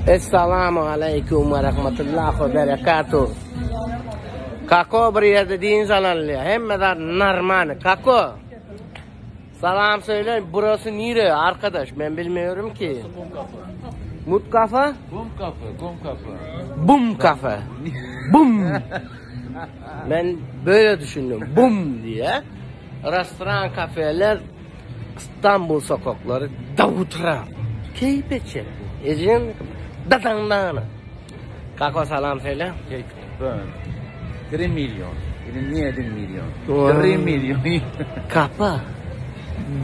Esselamu aleyküm ve rahmetullahi ve berekatuhu. Kako bir yerde din zalalıyor. Hemmeden narmanı. Kako. Salam söyle. Burası nere arkadaş? Ben bilmiyorum ki. Mut kafe? Bum kafe, bum kafe. Bum kafe. Bum. Ben böyle düşündüm. Bum diye. Restoran, kafeler, İstanbul sokakları davutra. Keyifçi. Ecin dadandana. Kako salam söyle. Ben 3 milyon. Niye 1 milyon? 3 milyon. Kapa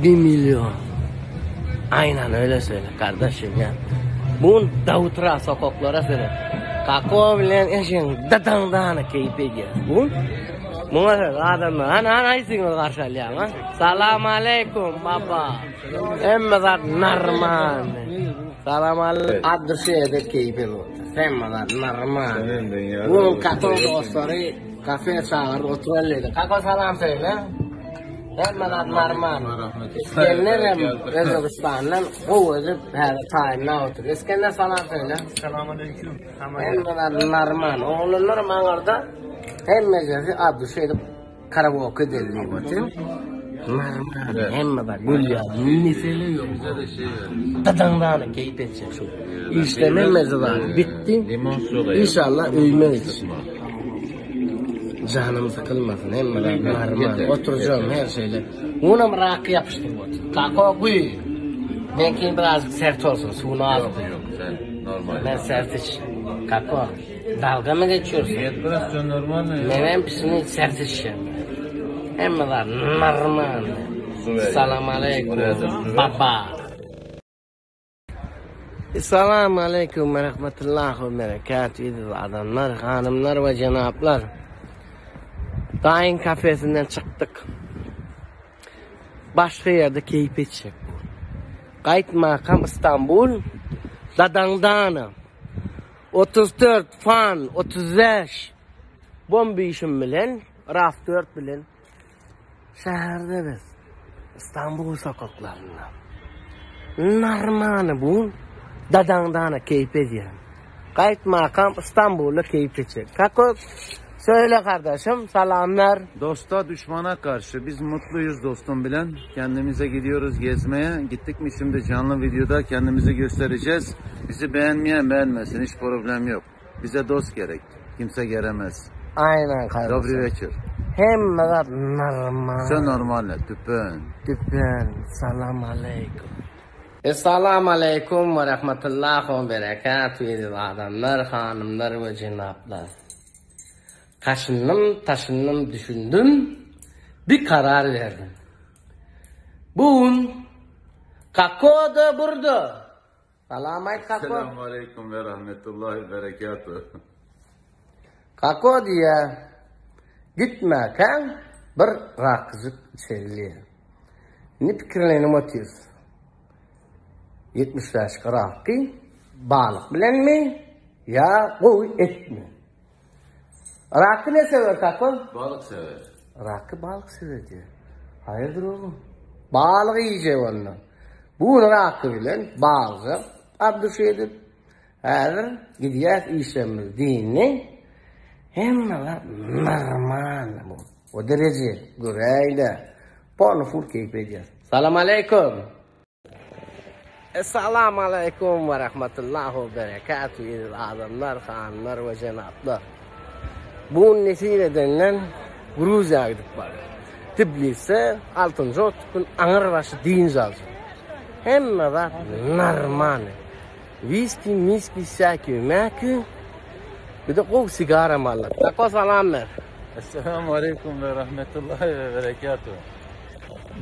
1 milyon. Aynen öyle söyle kardeşim ya. Bu davutra sokaklara söyle. Kako bilen ecin dadandana keyifçi. Bu Muhakkak adamlar anayısını karşılayan ha. Salam aleyküm baba. Emmezat narman. Salam aleyküm. Adı şeyde keyifli oldu. Emmezat narman. Bunun katon dostları kafe çağırır otururlardı. Kako salam söyle. Emmezat narman. İskender Özbekistan'dan o özüp her tayinle oturuyor. İskender salam söyle. Salam aleyküm. Emmezat narman. Oğlunlar mağarada hemmecesi adı şeyde karaboku deliliği batıyor. Hemme bak gül ya mesele yok. Dadandağını keyif edecek şu. İşleme mezarı bitti. İnşallah öymeyiz. Canım sıkılmasın hemme normal. Oturacağım her şeyle. Ona rakı yapıştım bu. Kako kuy. Belki biraz sert olsun suyunu al. Ben sert iç. Kako. Dalga mı geçiyorsun? Biraz normal mi? Benim pisini sert içeceğim. Hem var normal. Salam aleyküm baba. Selamun aleyküm ve rahmetullahi ve berekatuhu adamlar, hanımlar ve cenaplar. Dain kafesinden çıktık. Başka yerde keyif edecek bu. Kayıt makam İstanbul. Dadandana. 34 fan 35 bombi işim bilen raf 4 bilen şehirde biz İstanbul sokaklarında narmanı bu dadandana keyif ediyor. Kayıt makam İstanbul'da keyif edecek. Kako söyle kardeşim selamlar. Dosta düşmana karşı biz mutluyuz dostum bilen. Kendimize gidiyoruz gezmeye. Gittik mi şimdi canlı videoda kendimizi göstereceğiz. Bizi beğenmeyen beğenmesin, hiç problem yok. Bize dost gerek. Kimse gelemez. Aynen kardeşim. Dobry večer. Hem normal. Sen normal, tüpen. Tüpen. Salam aleyküm. Esselamu aleyküm ve rahmetullahi ve berekatuhu adamlar, hanımlar ve cenaplar. Taşındım, düşündüm. Bir karar verdim. Bugün Kako da burada. Salamay Kako. Selamun aleyküm ve rahmetullahi ve berekatuhu. Kako diye gitmeken bir rakıcık içeriliyor. Ne fikirlerini atıyorsun? 70 yaş rakı balık bilen mi? Ya koy et mi? Rakı ne sever Kako? Balık sever. Rakı balık sever diyor. Hayırdır oğlum? Balık yiyecek onunla. Bu rakı bilen balığı adı şeydir. Her gidiyor işlemir dini. Hem normal bu. O derece göreyle. Ponu full keyif ediyor. Salam aleyküm. Esselamu aleyküm ve rahmetullahi ve berekatuhu adamlar, hanımlar ve cenaplar. Bu nesile denilen Gruziya gidip var. Tbilisi 6. otukun Anarbaşı din yazı. Hem var normal. Viski, saki, maki. Bir de kov sigara mallar. Kako salam ver. Esselamu aleyküm ve rahmetullahi ve berekatuhu.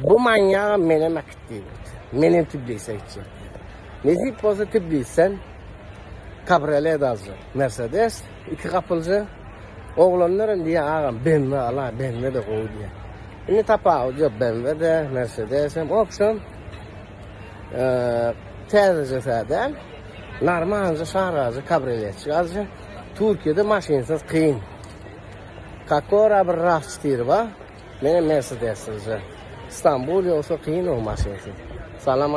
Bu manyağı menemek değil. Menem Tbilisi'ye gidecek. Nezip olsa Tbilisi'den kabriolet alacak. Mercedes, 2 kapılıcı. Oğlanların diye ağam BMW de koy diye. Şimdi tapa olacak BMW de Mercedes hem opsiyon. Tercihlerden normalce şarjı kabrioletçi alacak. Türkiye'de maşinsiz kıyın. Kakora bir rafçı var. Benim Mercedes alacak. İstanbul yoksa kıyın o maşinsiz. Salam